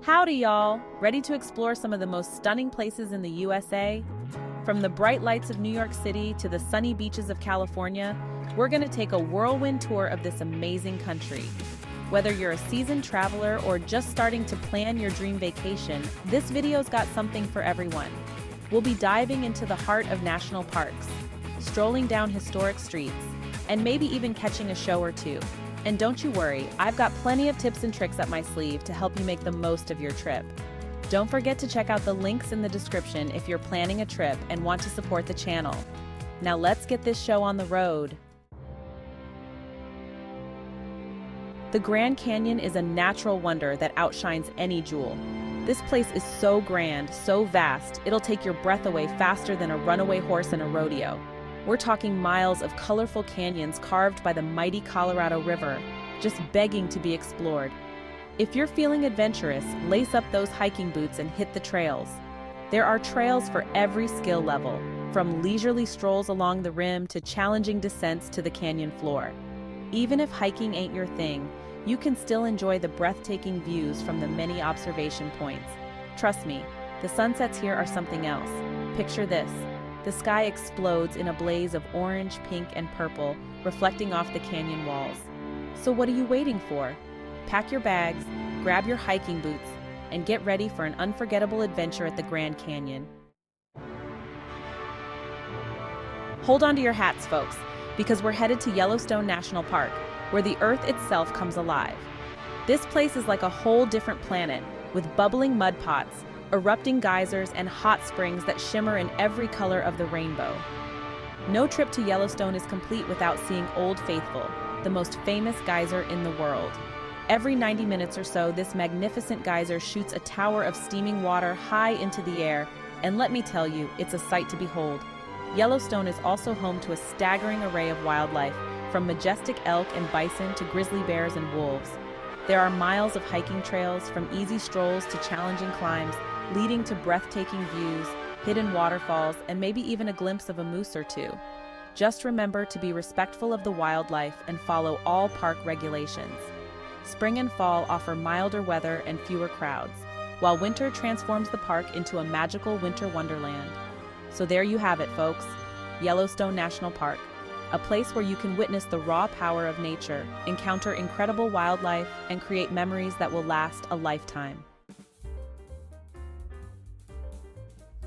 Howdy, y'all! Ready to explore some of the most stunning places in the USA? From the bright lights of New York City to the sunny beaches of California, we're going to take a whirlwind tour of this amazing country. Whether you're a seasoned traveler or just starting to plan your dream vacation, this video's got something for everyone. We'll be diving into the heart of national parks, strolling down historic streets, and maybe even catching a show or two. And don't you worry, I've got plenty of tips and tricks up my sleeve to help you make the most of your trip. Don't forget to check out the links in the description if you're planning a trip and want to support the channel. Now let's get this show on the road. The Grand Canyon is a natural wonder that outshines any jewel. This place is so grand, so vast, it'll take your breath away faster than a runaway horse in a rodeo. We're talking miles of colorful canyons carved by the mighty Colorado River, just begging to be explored. If you're feeling adventurous, lace up those hiking boots and hit the trails. There are trails for every skill level, from leisurely strolls along the rim to challenging descents to the canyon floor. Even if hiking ain't your thing, you can still enjoy the breathtaking views from the many observation points. Trust me, the sunsets here are something else. Picture this. The sky explodes in a blaze of orange, pink, and purple, reflecting off the canyon walls. So what are you waiting for? Pack your bags, grab your hiking boots, and get ready for an unforgettable adventure at the Grand Canyon. Hold on to your hats, folks, because we're headed to Yellowstone National Park, where the earth itself comes alive. This place is like a whole different planet, with bubbling mud pots, erupting geysers, and hot springs that shimmer in every color of the rainbow. No trip to Yellowstone is complete without seeing Old Faithful, the most famous geyser in the world. Every 90 minutes or so, this magnificent geyser shoots a tower of steaming water high into the air, and let me tell you, it's a sight to behold. Yellowstone is also home to a staggering array of wildlife, from majestic elk and bison to grizzly bears and wolves. There are miles of hiking trails, from easy strolls to challenging climbs, leading to breathtaking views, hidden waterfalls, and maybe even a glimpse of a moose or two. Just remember to be respectful of the wildlife and follow all park regulations. Spring and fall offer milder weather and fewer crowds, while winter transforms the park into a magical winter wonderland. So there you have it, folks, Yellowstone National Park, a place where you can witness the raw power of nature, encounter incredible wildlife, and create memories that will last a lifetime.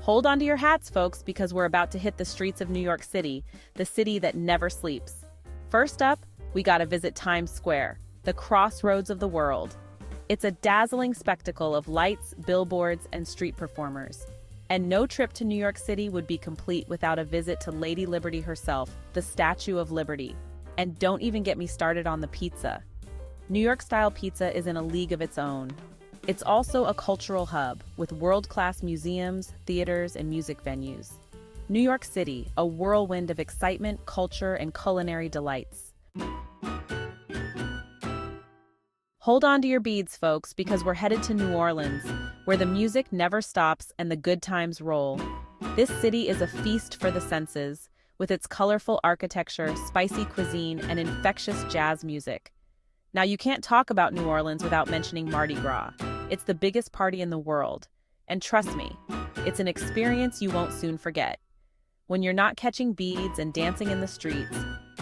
Hold on to your hats, folks, because we're about to hit the streets of New York City, the city that never sleeps. First up, we gotta visit Times Square, the crossroads of the world. It's a dazzling spectacle of lights, billboards, and street performers. And no trip to New York City would be complete without a visit to Lady Liberty herself, the Statue of Liberty. And don't even get me started on the pizza. New York-style pizza is in a league of its own. It's also a cultural hub, with world-class museums, theaters, and music venues. New York City, a whirlwind of excitement, culture, and culinary delights. Hold on to your beads, folks, because we're headed to New Orleans, where the music never stops and the good times roll. This city is a feast for the senses, with its colorful architecture, spicy cuisine, and infectious jazz music. Now, you can't talk about New Orleans without mentioning Mardi Gras. It's the biggest party in the world. And trust me, it's an experience you won't soon forget. When you're not catching beads and dancing in the streets,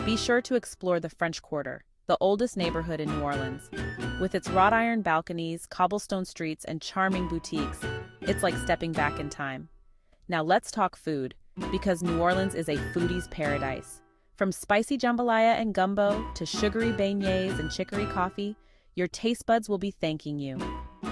be sure to explore the French Quarter, the oldest neighborhood in New Orleans. With its wrought iron balconies, cobblestone streets, and charming boutiques, it's like stepping back in time. Now let's talk food, because New Orleans is a foodie's paradise. From spicy jambalaya and gumbo to sugary beignets and chicory coffee, your taste buds will be thanking you.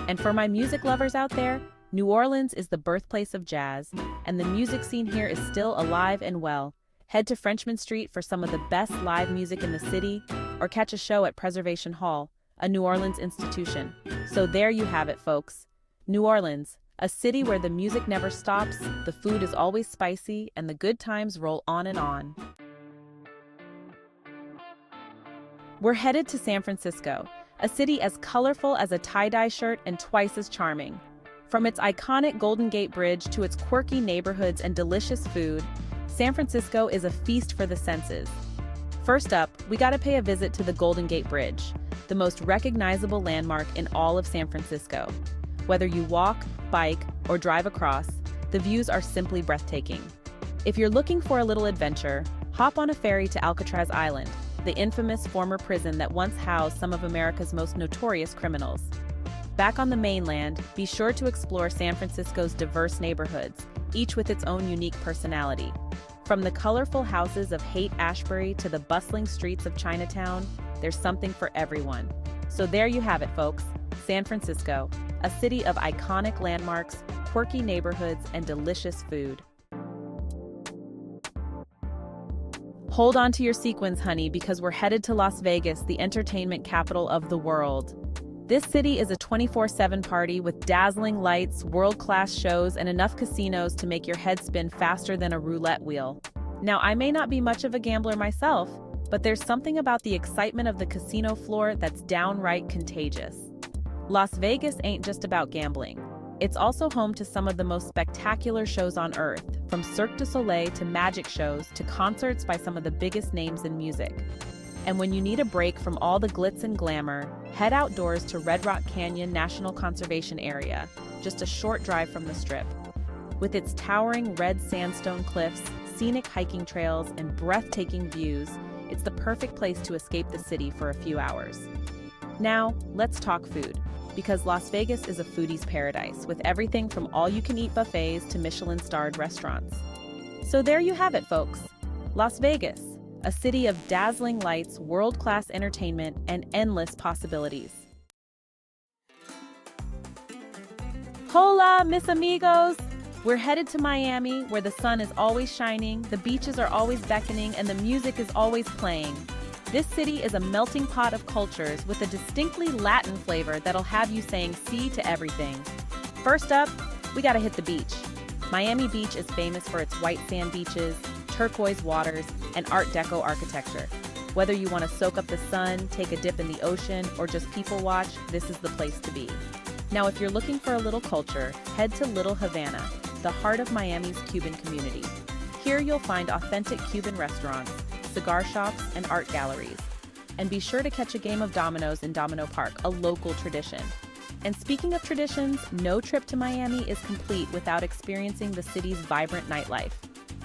And for my music lovers out there, New Orleans is the birthplace of jazz, and the music scene here is still alive and well. Head to Frenchmen Street for some of the best live music in the city, or catch a show at Preservation Hall, a New Orleans institution. So there you have it, folks. New Orleans, a city where the music never stops, the food is always spicy, and the good times roll on and on. We're headed to San Francisco, a city as colorful as a tie-dye shirt and twice as charming. From its iconic Golden Gate Bridge to its quirky neighborhoods and delicious food, San Francisco is a feast for the senses. First up, we gotta pay a visit to the Golden Gate Bridge, the most recognizable landmark in all of San Francisco. Whether you walk, bike, or drive across, the views are simply breathtaking. If you're looking for a little adventure, hop on a ferry to Alcatraz Island, the infamous former prison that once housed some of America's most notorious criminals. Back on the mainland, be sure to explore San Francisco's diverse neighborhoods, each with its own unique personality. From the colorful houses of Haight-Ashbury to the bustling streets of Chinatown, there's something for everyone. So there you have it, folks. San Francisco, a city of iconic landmarks, quirky neighborhoods, and delicious food. Hold on to your sequins, honey, because we're headed to Las Vegas, the entertainment capital of the world. This city is a 24/7 party with dazzling lights, world-class shows, and enough casinos to make your head spin faster than a roulette wheel. Now, I may not be much of a gambler myself, but there's something about the excitement of the casino floor that's downright contagious. Las Vegas ain't just about gambling. It's also home to some of the most spectacular shows on Earth, from Cirque du Soleil to magic shows to concerts by some of the biggest names in music. And when you need a break from all the glitz and glamour, head outdoors to Red Rock Canyon National Conservation Area, just a short drive from the Strip. With its towering red sandstone cliffs, scenic hiking trails, and breathtaking views, it's the perfect place to escape the city for a few hours. Now, let's talk food, because Las Vegas is a foodie's paradise, with everything from all-you-can-eat buffets to Michelin-starred restaurants. So there you have it, folks. Las Vegas, a city of dazzling lights, world-class entertainment, and endless possibilities. Hola, mis amigos! We're headed to Miami, where the sun is always shining, the beaches are always beckoning, and the music is always playing. This city is a melting pot of cultures with a distinctly Latin flavor that'll have you saying sí to everything. First up, we gotta hit the beach. Miami Beach is famous for its white sand beaches, turquoise waters, and Art Deco architecture. Whether you want to soak up the sun, take a dip in the ocean, or just people watch, this is the place to be. Now, if you're looking for a little culture, head to Little Havana, the heart of Miami's Cuban community. Here you'll find authentic Cuban restaurants, cigar shops, and art galleries. And be sure to catch a game of dominoes in Domino Park, a local tradition. And speaking of traditions, no trip to Miami is complete without experiencing the city's vibrant nightlife.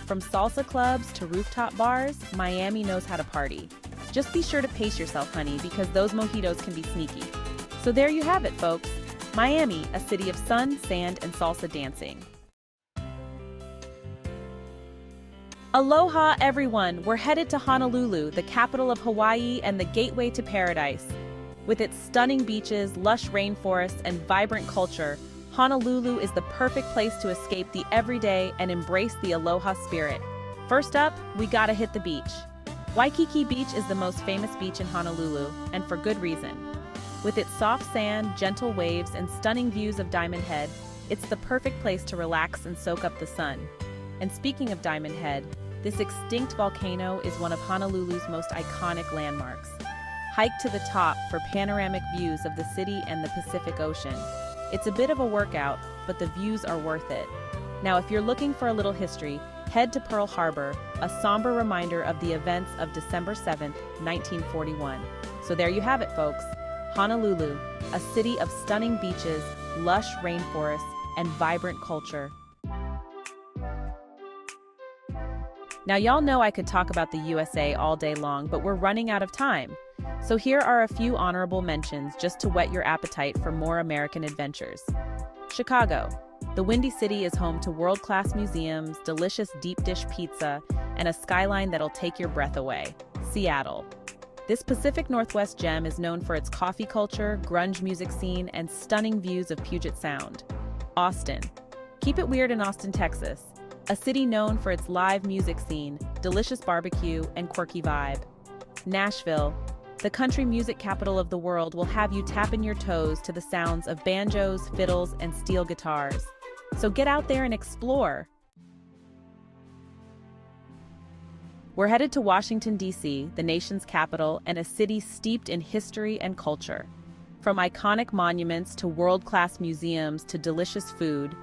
From salsa clubs to rooftop bars, Miami knows how to party. Just be sure to pace yourself, honey, because those mojitos can be sneaky. So there you have it, folks. Miami, a city of sun, sand, and salsa dancing. Aloha, everyone! We're headed to Honolulu, the capital of Hawaii and the gateway to paradise. With its stunning beaches, lush rainforests, and vibrant culture, Honolulu is the perfect place to escape the everyday and embrace the aloha spirit. First up, we gotta hit the beach. Waikiki Beach is the most famous beach in Honolulu, and for good reason. With its soft sand, gentle waves, and stunning views of Diamond Head, it's the perfect place to relax and soak up the sun. And speaking of Diamond Head, this extinct volcano is one of Honolulu's most iconic landmarks. Hike to the top for panoramic views of the city and the Pacific Ocean. It's a bit of a workout, but the views are worth it. Now, if you're looking for a little history, head to Pearl Harbor, a somber reminder of the events of December 7th, 1941. So there you have it, folks. Honolulu, a city of stunning beaches, lush rainforests, and vibrant culture. Now, y'all know I could talk about the USA all day long, but we're running out of time. So here are a few honorable mentions just to whet your appetite for more American adventures. Chicago. The Windy City is home to world-class museums, delicious deep dish pizza, and a skyline that'll take your breath away. Seattle. This Pacific Northwest gem is known for its coffee culture, grunge music scene, and stunning views of Puget Sound. Austin. Keep it weird in Austin, Texas, a city known for its live music scene, delicious barbecue, and quirky vibe. Nashville. The country music capital of the world will have you tapping your toes to the sounds of banjos, fiddles, and steel guitars. So get out there and explore. We're headed to Washington, D.C., the nation's capital, and a city steeped in history and culture. From iconic monuments to world-class museums to delicious food,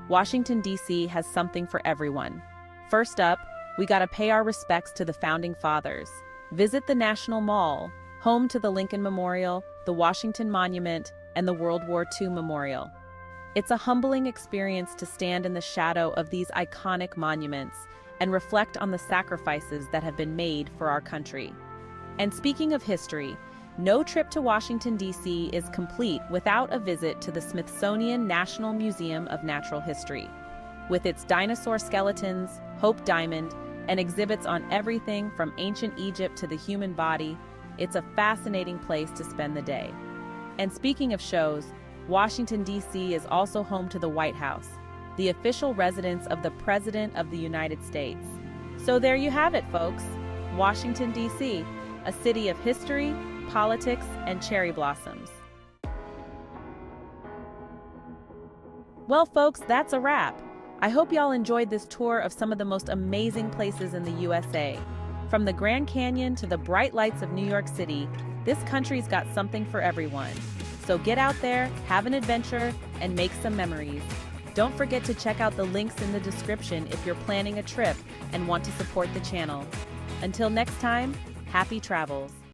Washington, D.C. has something for everyone. First up, we gotta pay our respects to the Founding Fathers. Visit the National Mall, home to the Lincoln Memorial, the Washington Monument, and the World War II Memorial. It's a humbling experience to stand in the shadow of these iconic monuments and reflect on the sacrifices that have been made for our country. And speaking of history, no trip to Washington, D.C. is complete without a visit to the Smithsonian National Museum of Natural History. With its dinosaur skeletons, Hope Diamond, and exhibits on everything from ancient Egypt to the human body, it's a fascinating place to spend the day. And speaking of shows, Washington, D.C. is also home to the White House, the official residence of the President of the United States. So there you have it, folks. Washington, D.C., a city of history, politics, and cherry blossoms. Well, folks, that's a wrap. I hope y'all enjoyed this tour of some of the most amazing places in the USA. From the Grand Canyon to the bright lights of New York City, this country's got something for everyone. So get out there, have an adventure, and make some memories. Don't forget to check out the links in the description if you're planning a trip and want to support the channel. Until next time, happy travels.